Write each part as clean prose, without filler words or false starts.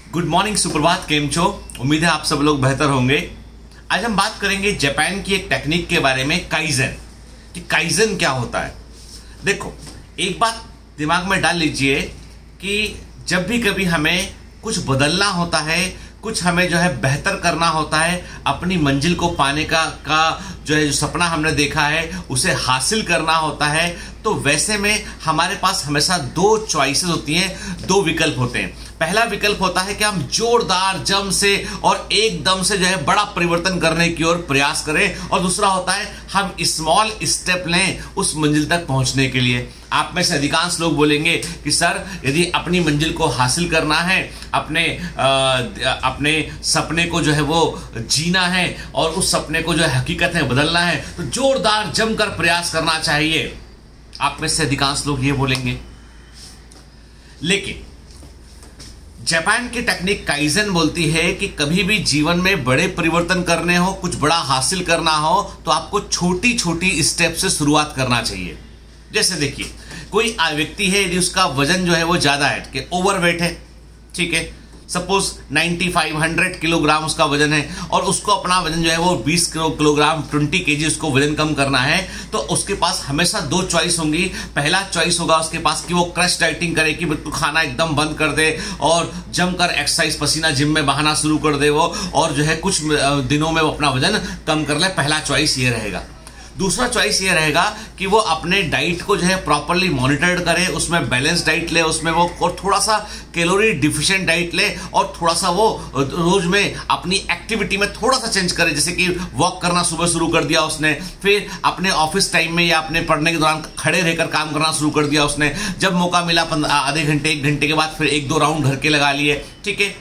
Good morning, सुप्रभात, केम छो। उम्मीद है आप सब लोग बेहतर होंगे। आज हम बात करेंगे जापान की एक टेक्निक के बारे में, काइजन। कि काइजन क्या होता है। देखो, एक बात दिमाग में डाल लीजिए कि जब भी कभी हमें कुछ बदलना होता है, कुछ हमें जो है बेहतर करना होता है, अपनी मंजिल को पाने का जो है, जो सपना हमने देखा है उसे हासिल करना होता है, तो वैसे में हमारे पास हमेशा दो चॉइसेस होती हैं, दो विकल्प होते हैं। पहला विकल्प होता है कि हम जोरदार जम से और एकदम से जो है बड़ा परिवर्तन करने की ओर प्रयास करें, और दूसरा होता है हम स्मॉल स्टेप लें उस मंजिल तक पहुंचने के लिए। आप में से अधिकांश लोग बोलेंगे कि सर, यदि अपनी मंजिल को हासिल करना है, अपने सपने को जो है वो जीना है और उस सपने को जो है हकीकत में बदलना है, तो जोरदार जमकर प्रयास करना चाहिए। आप में से अधिकांश लोग ये बोलेंगे। लेकिन जापान की टेक्निक काइजन बोलती है कि कभी भी जीवन में बड़े परिवर्तन करने हो, कुछ बड़ा हासिल करना हो, तो आपको छोटी छोटी स्टेप से शुरुआत करना चाहिए। जैसे देखिए, कोई व्यक्ति है, यदि उसका वजन जो है वो ज्यादा है, कि ओवरवेट है, ठीक है, सपोज 9500 किलोग्राम उसका वजन है, और उसको अपना वजन जो है वो 20 किलोग्राम 20 केजी उसको वजन कम करना है, तो उसके पास हमेशा दो चॉइस होंगी। पहला चॉइस होगा उसके पास कि वो क्रश डाइटिंग करे, कि बिल्कुल खाना एकदम बंद कर दे और जमकर एक्सरसाइज, पसीना जिम में बहाना शुरू कर दे वो, और जो है कुछ दिनों में वो अपना वजन कम कर ले। पहला चॉइस ये रहेगा। दूसरा चॉइस ये रहेगा कि वो अपने डाइट को जो है प्रॉपरली मॉनिटर्ड करे, उसमें बैलेंस डाइट ले, उसमें वो और थोड़ा सा कैलोरी डिफिशिएंट डाइट ले, और थोड़ा सा वो रोज में अपनी एक्टिविटी में थोड़ा सा चेंज करे। जैसे कि वॉक करना सुबह शुरू कर दिया उसने, फिर अपने ऑफिस टाइम में या अपने पढ़ने के दौरान खड़े रहकर काम करना शुरू कर दिया उसने। जब मौका मिला आधे घंटे 1 घंटे के बाद फिर 1-2 राउंड घर के लगा लिए, ठीक है।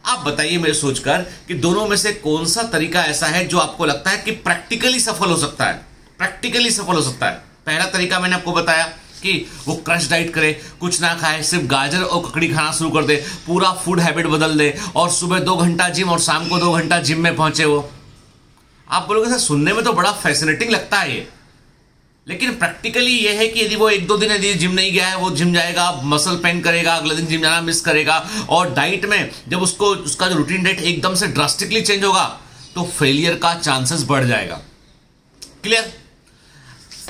आप बताइए मेरे सोचकर कि दोनों में से कौन सा तरीका ऐसा है जो आपको लगता है कि प्रैक्टिकली सफल हो सकता है। प्रैक्टिकली सफल हो सकता है। पहला तरीका मैंने आपको बताया कि वो क्रश डाइट करे, कुछ ना खाए, सिर्फ गाजर और ककड़ी खाना शुरू कर दे, पूरा फूड हैबिट बदल दे, और सुबह 2 घंटा जिम और शाम को 2 घंटा जिम में पहुंचे वो। आप बोलोगे सर, सुनने में तो बड़ा फैसिनेटिंग लगता है ये, लेकिन प्रैक्टिकली ये है कि यदि वो 1-2 दिन यदि जिम नहीं गया है, वो जिम जाएगा, मसल पेन करेगा, अगले दिन जिम जाना मिस करेगा, और डाइट में जब उसका जो रूटीन डाइट एकदम से ड्रास्टिकली चेंज होगा, तो फेलियर का चांसेस बढ़ जाएगा। क्लियर।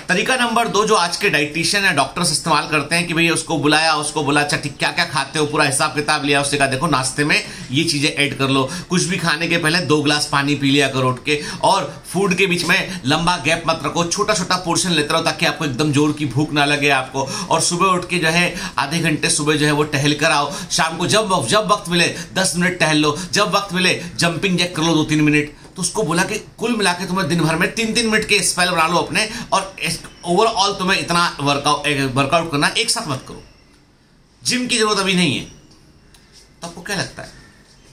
तरीका नंबर 2 जो आज के डाइटिशियन या डॉक्टर्स इस्तेमाल करते हैं कि भैया उसको बुलाया, उसको बोला, अच्छा ठीक क्या क्या खाते हो, पूरा हिसाब किताब लिया, उससे कहा देखो नाश्ते में ये चीजें ऐड कर लो, कुछ भी खाने के पहले 2 गिलास पानी पी लिया करो उठ के, और फूड के बीच में लंबा गैप मत रखो, छोटा छोटा पोर्शन लेते रहो ताकि आपको एकदम जोर की भूख ना लगे आपको। और सुबह उठ के जो है आधे घंटे सुबह जो है वो टहल कर आओ, शाम को जब वक्त मिले 10 मिनट टहल लो, जब वक्त मिले जंपिंग जैक कर लो 2-3 मिनट। तो उसको बोला कि कुल मिला के तुम्हें दिन भर में 3-3 मिनट के स्पेल बना लो अपने, और ओवरऑल तुम्हें इतना वर्कआउट करना, एक साथ मत करो, जिम की जरूरत अभी नहीं है। तो आपको क्या लगता है,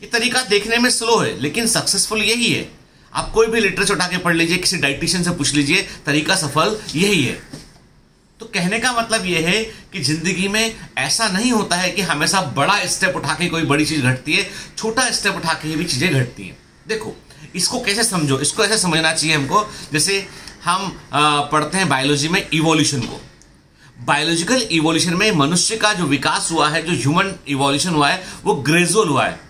ये तरीका देखने में स्लो है लेकिन सक्सेसफुल यही है। आप कोई भी लिटरेचर उठा के पढ़ लीजिए, किसी डाइटिशियन से पूछ लीजिए, तरीका सफल यही है। तो कहने का मतलब यह है कि जिंदगी में ऐसा नहीं होता है कि हमेशा बड़ा स्टेप उठा के कोई बड़ी चीज घटती है, छोटा स्टेप उठा के भी चीजें घटती हैं। देखो, इसको कैसे समझो, इसको ऐसे समझना चाहिए हमको, जैसे हम पढ़ते हैं बायोलॉजी में इवोल्यूशन को। बायोलॉजिकल इवोल्यूशन में मनुष्य का जो विकास हुआ है, जो ह्यूमन इवोल्यूशन हुआ है, वो ग्रेजुअल हुआ है।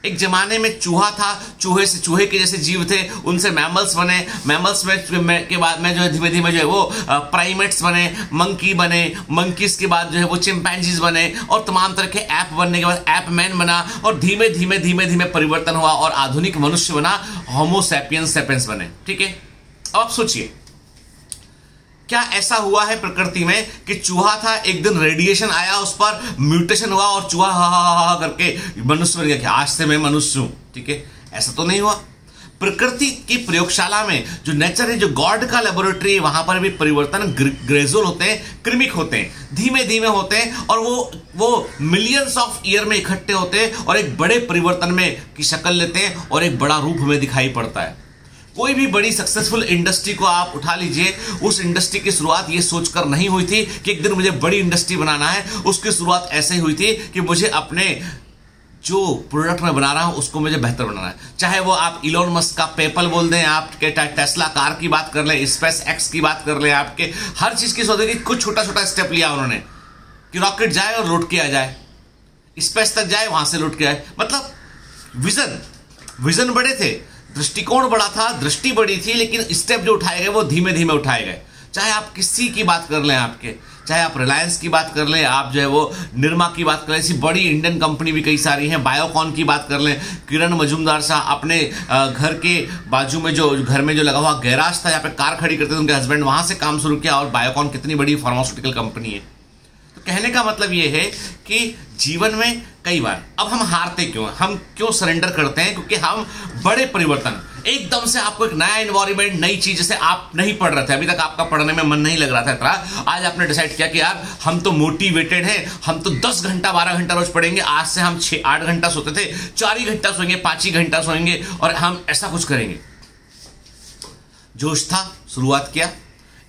एक जमाने में चूहा था, चूहे के जैसे जीव थे, उनसे मैमल्स बने, मैमल्स के बाद में जो है धीमे धीमे जो है वो प्राइमेट्स बने, मंकी बने, मंकीज के बाद जो है वो चिंपैंजीज बने, और तमाम तरह के ऐप बनने के बाद ऐप मैन बना, और धीमे धीमे परिवर्तन हुआ और आधुनिक मनुष्य बना, होमो सैपियंस सेपियंस बने। ठीक है। अब आप सोचिए, क्या ऐसा हुआ है प्रकृति में कि चूहा था, एक दिन रेडिएशन आया, उस पर म्यूटेशन हुआ और चूहा हा करके मनुष्य बन गया कि आज से मैं मनुष्य हूं। ठीक है, ऐसा तो नहीं हुआ। प्रकृति की प्रयोगशाला में जो नेचर है, जो गॉड का लेबोरेटरी है, वहां पर भी परिवर्तन ग्रेजुअल होते हैं, क्रमिक होते हैं, धीमे धीमे होते हैं, और वो मिलियंस ऑफ ईयर में इकट्ठे होते हैं और एक बड़े परिवर्तन में की शक्ल लेते हैं और एक बड़ा रूप में दिखाई पड़ता है। कोई भी बड़ी सक्सेसफुल इंडस्ट्री को आप उठा लीजिए, उस इंडस्ट्री की शुरुआत ये सोचकर नहीं हुई थी कि एक दिन मुझे बड़ी इंडस्ट्री बनाना है। उसकी शुरुआत ऐसे हुई थी कि मुझे अपने जो प्रोडक्ट मैं बना रहा हूं उसको मुझे बेहतर बनाना है। चाहे वो आप इलोन मस्क का पेपल बोल दें, आपके टेस्ला कार की बात कर लें, स्पेस एक्स की बात कर लें, आपके हर चीज की सोचे कि कुछ छोटा छोटा स्टेप लिया उन्होंने कि रॉकेट जाए और लौट के आ जाए। स्पेस तक जाए, वहां से लौट के आए। मतलब विजन बड़े थे, दृष्टिकोण बड़ा था, दृष्टि बड़ी थी, लेकिन स्टेप जो उठाए गए वो धीमे धीमे उठाए गए। चाहे आप किसी की बात कर लें, आपके चाहे आप रिलायंस की बात कर लें, आप जो है वो निरमा की बात कर लें, ऐसी बड़ी इंडियन कंपनी भी कई सारी हैं, बायोकॉन की बात कर लें, किरण मजूमदार साहब अपने घर के बाजू में जो घर में जो लगा हुआ गैराज था, यहाँ पे कार खड़ी करते थे उनके हस्बैंड, वहां से काम शुरू किया, और बायोकॉन कितनी बड़ी फार्मास्यूटिकल कंपनी है। तो कहने का मतलब ये है कि जीवन में कई बार अब हम हारते क्यों, हम क्यों सरेंडर करते हैं, क्योंकि हम बड़े परिवर्तन, एकदम से आपको एक नया एनवायरनमेंट, नई चीज, जैसे आप नहीं पढ़ रहे थे, अभी तक आपका पढ़ने में मन नहीं लग रहा था इतना, आज आपने डिसाइड किया कि यार हम तो मोटिवेटेड हैं, हम तो 10 घंटा 12 घंटा रोज पढ़ेंगे, आज से हम 6-8 घंटा सोते थे, 4 ही घंटा सोएंगे, 5 ही घंटा सोएंगे, और हम ऐसा कुछ करेंगे। जोश था, शुरुआत किया,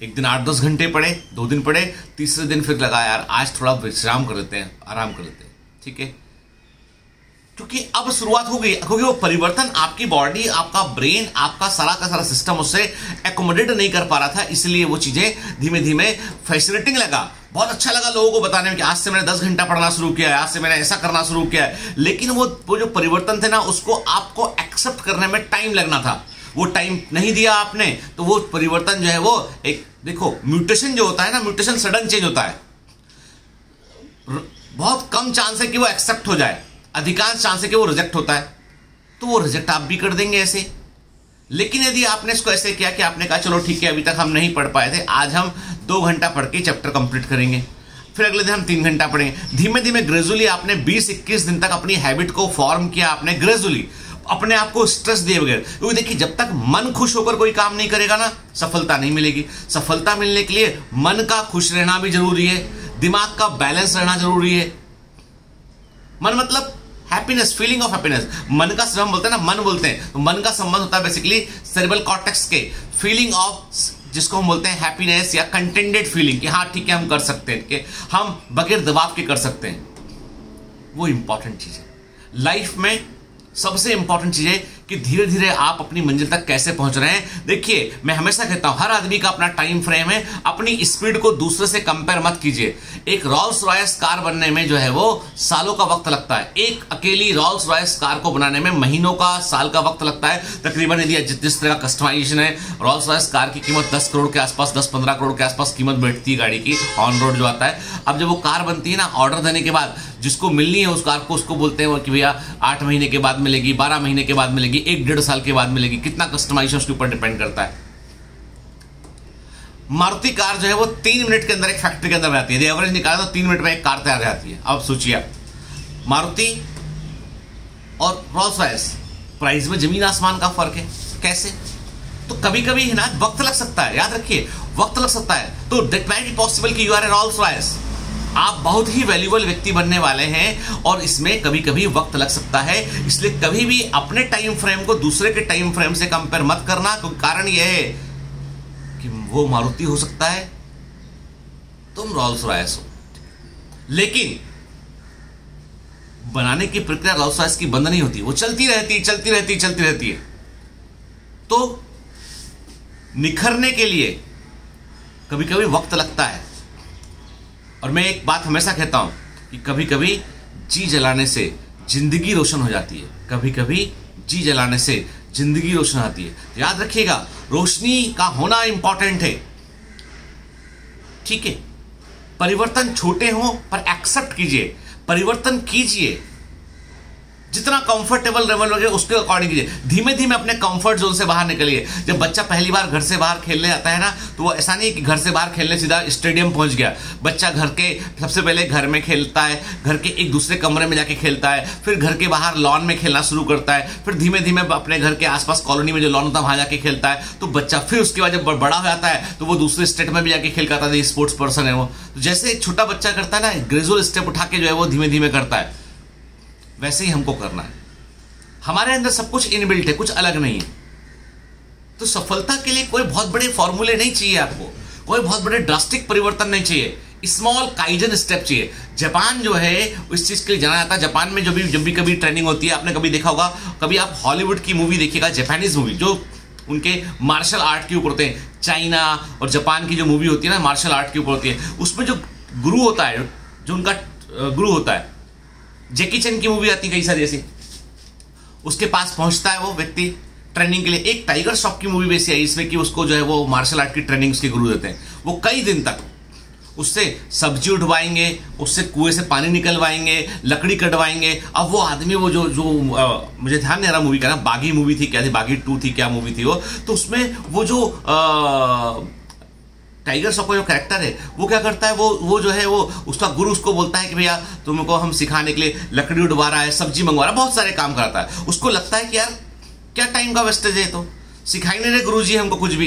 एक दिन 8-10 घंटे पढ़े, 2 दिन पढ़े, तीसरे दिन फिर लगा यार आज थोड़ा विश्राम कर लेते हैं, आराम कर लेते हैं, ठीक है, क्योंकि अब शुरुआत हो गई, क्योंकि वो परिवर्तन आपकी बॉडी, आपका ब्रेन, आपका सारा का सारा सिस्टम उससे एकोमोडेट नहीं कर पा रहा था, इसलिए वो चीजें धीमे धीमे फैसिनेटिंग लगा, बहुत अच्छा लगा लोगों को बताने में कि आज से मैंने 10 घंटा पढ़ना शुरू किया है, आज से मैंने ऐसा करना शुरू किया है, लेकिन वो जो परिवर्तन थे ना, उसको आपको एक्सेप्ट करने में टाइम लगना था, वो टाइम नहीं दिया आपने, तो वो परिवर्तन जो है वो एक, देखो म्यूटेशन जो होता है ना, म्यूटेशन सडन चेंज होता है, बहुत कम चांस है कि वो एक्सेप्ट हो जाए, अधिकांश चांस है कि वो रिजेक्ट होता है, तो वो रिजेक्ट आप भी कर देंगे ऐसे। लेकिन यदि आपने इसको ऐसे किया कि आपने कहा चलो ठीक है, अभी तक हम नहीं पढ़ पाए थे, आज हम 2 घंटा पढ़ के चैप्टर कंप्लीट करेंगे, फिर अगले दिन हम 3 घंटा पढ़ेंगे, धीमे धीमे ग्रेजुअली आपने 20-21 दिन तक अपनी हैबिट को फॉर्म किया, आपने ग्रेजुअली अपने आप को स्ट्रेस दिए बगैर, क्योंकि देखिए जब तक मन खुश होकर कोई काम नहीं करेगा ना, सफलता नहीं मिलेगी। सफलता मिलने के लिए मन का खुश रहना भी जरूरी है, दिमाग का बैलेंस रहना जरूरी है। मन मतलब हैप्पीनेस, फीलिंग ऑफ हैप्पीनेस, मन का हम बोलते हैं ना, मन बोलते हैं, तो मन का संबंध होता है बेसिकली सेरेब्रल कॉर्टेक्स के फीलिंग ऑफ, जिसको हम बोलते हैं हैप्पीनेस या कंटेंटेड फीलिंग, कि हाँ ठीक है हम कर सकते हैं, कि हम बगैर दबाव के कर सकते हैं, वो इंपॉर्टेंट चीज है। लाइफ में सबसे इंपॉर्टेंट चीज है कि धीरे धीरे आप अपनी मंजिल तक कैसे पहुंच रहे हैं। देखिए मैं हमेशा कहता हूं, हर आदमी का अपना टाइम फ्रेम है, अपनी स्पीड को दूसरे से कंपेयर मत कीजिए। एक रॉल्स रॉयस कार बनने में जो है वो सालों का वक्त लगता है, एक अकेली रॉल्स रॉयस कार को बनाने में महीनों का, साल का वक्त लगता है तकरीबन। यदि जिस तरह का कस्टमाइजेशन है, रॉल्स रॉयस कार की कीमत 10 करोड़ के आसपास, 10-15 करोड़ के आसपास कीमत बैठती है गाड़ी की, ऑन रोड जो आता है। अब जब वो कार बनती है ना, ऑर्डर देने के बाद जिसको मिलनी है उस कार को, उसको बोलते हैं कि भैया 8 महीने के बाद मिलेगी, 12 महीने के बाद मिलेगी, 1-1.5 साल के बाद मिलेगी, कितना कस्टमाइजेशन उसके ऊपर डिपेंड करता है। मारुति कार जो है वो 3 मिनट के अंदर एक फैक्ट्री के अंदर रहती है, एवरेज निकाला तो 3 मिनट में एक कार तैयार जाती है। अब सोचिए मारुति और रॉल्स रॉयस, प्राइस में जमीन आसमान का फर्क है। कैसे? तो कभी कभी है ना वक्त लग सकता है, याद रखिए वक्त लग सकता है। तो दैट माइट बी पॉसिबल कि you are a Rolls Royce, आप बहुत ही वैल्यूएबल व्यक्ति बनने वाले हैं, और इसमें कभी कभी वक्त लग सकता है। इसलिए कभी भी अपने टाइम फ्रेम को दूसरे के टाइम फ्रेम से कंपेयर मत करना, क्योंकि कारण यह है कि वो मारुति हो सकता है, तुम रॉल्स रॉयस हो। लेकिन बनाने की प्रक्रिया रॉल्स रॉयस की बंद नहीं होती, वो चलती रहती है। तो निखरने के लिए कभी कभी वक्त लगता है। और मैं एक बात हमेशा कहता हूं कि कभी कभी जी जलाने से जिंदगी रोशन हो जाती है, कभी कभी जी जलाने से जिंदगी रोशन आती है। याद रखिएगा, रोशनी का होना इंपॉर्टेंट है, ठीक है। परिवर्तन छोटे हो पर एक्सेप्ट कीजिए, परिवर्तन कीजिए, जितना कंफर्टेबल लेवल लगे उसके अकॉर्डिंग कीजिए। धीमे धीमे अपने कंफर्ट जोन से बाहर निकलिए। जब बच्चा पहली बार घर से बाहर खेलने आता है ना, तो वो ऐसा नहीं कि घर से बाहर खेलने सीधा स्टेडियम पहुंच गया। बच्चा घर के सबसे पहले घर में खेलता है, घर के एक दूसरे कमरे में जाके खेलता है, फिर घर के बाहर लॉन में खेलना शुरू करता है, फिर धीमे धीमे अपने घर के आसपास कॉलोनी में जो लॉन होता है वहां जाके खेलता है। तो बच्चा फिर उसके बाद जब बड़ा हो जाता है तो वो दूसरे स्टेट में भी जाके खेल करता है, स्पोर्ट्स पर्सन है वो। तो जैसे एक छोटा बच्चा करता है ना, ग्रेजुअल स्टेप उठा के जो है वो धीमे धीमे करता है, वैसे ही हमको करना है। हमारे अंदर सब कुछ इनबिल्ट है, कुछ अलग नहीं है। तो सफलता के लिए कोई बहुत बड़े फॉर्मूले नहीं चाहिए आपको, कोई बहुत बड़े ड्रास्टिक परिवर्तन नहीं चाहिए, स्मॉल काइजन स्टेप चाहिए। जापान जो है इस चीज के लिए जाना जाता है। जापान में जब भी कभी ट्रेनिंग होती है, आपने कभी देखा होगा, कभी आप हॉलीवुड की मूवी देखिएगा, जापानीज मूवी जो उनके मार्शल आर्ट के ऊपर होते हैं, चाइना और जापान की जो मूवी होती है ना मार्शल आर्ट के ऊपर होती है, उसमें जो गुरु होता है, जो उनका गुरु होता है, जैकी चैन की मूवी आती कई सारी ऐसी, उसके पास पहुंचता है वो व्यक्ति ट्रेनिंग के लिए। एक टाइगर श्रॉफ की मूवी वैसी है इसमें कि उसको जो है वो मार्शल आर्ट की ट्रेनिंग उसके गुरु देते हैं। वो कई दिन तक उससे सब्जी उठवाएंगे, उससे कुएं से पानी निकलवाएंगे, लकड़ी कटवाएंगे। अब वो आदमी वो जो मुझे ध्यान नहीं आ रहा मूवी का ना, बागी मूवी थी क्या थी, बागी 2 थी क्या मूवी थी वो, तो उसमें वो जो टाइगर श्रॉफ का जो कैरेक्टर है वो क्या करता है, वो जो है वो उसका गुरु उसको बोलता है कि भैया तुमको हम सिखाने के लिए लकड़ी उठवा रहा है, सब्जी मंगवा रहा है, बहुत सारे काम कराता है। उसको लगता है कि यार क्या टाइम का वेस्टेज है, तो सिखाई नहीं रहे गुरुजी हमको कुछ भी।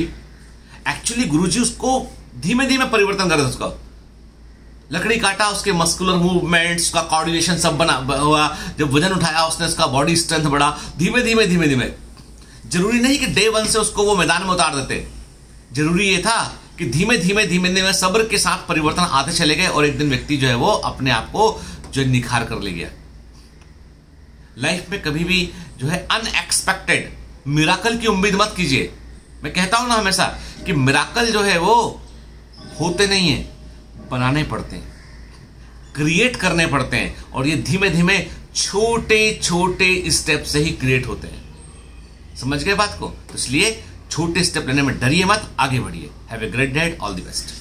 एक्चुअली गुरुजी उसको धीमे धीमे परिवर्तन कर रहे थे। उसका लकड़ी काटा, उसके मस्कुलर मूवमेंट्स, उसका कोऑर्डिनेशन सब बना हुआ, जब वजन उठाया उसने उसका बॉडी स्ट्रेंथ बढ़ा धीमे धीमे धीमे धीमे। जरूरी नहीं कि डे 1 से उसको वो मैदान में उतार देते, जरूरी ये था कि धीमे धीमे धीमे धीमे सब्र के साथ परिवर्तन आते चले गए और एक दिन व्यक्ति जो है वो अपने आप को जो निखार कर ले गया। लाइफ में कभी भी जो है अनएक्सपेक्टेड मिराकल की उम्मीद मत कीजिए। मैं कहता हूं ना हमेशा कि मिराकल जो है वो होते नहीं है, बनाने पड़ते हैं, क्रिएट करने पड़ते हैं, और ये धीमे धीमे छोटे छोटे स्टेप से ही क्रिएट होते हैं। समझ गए बात को? तो इसलिए छोटे स्टेप लेने में डरिए मत, आगे बढ़िए। Have a great day, all the best.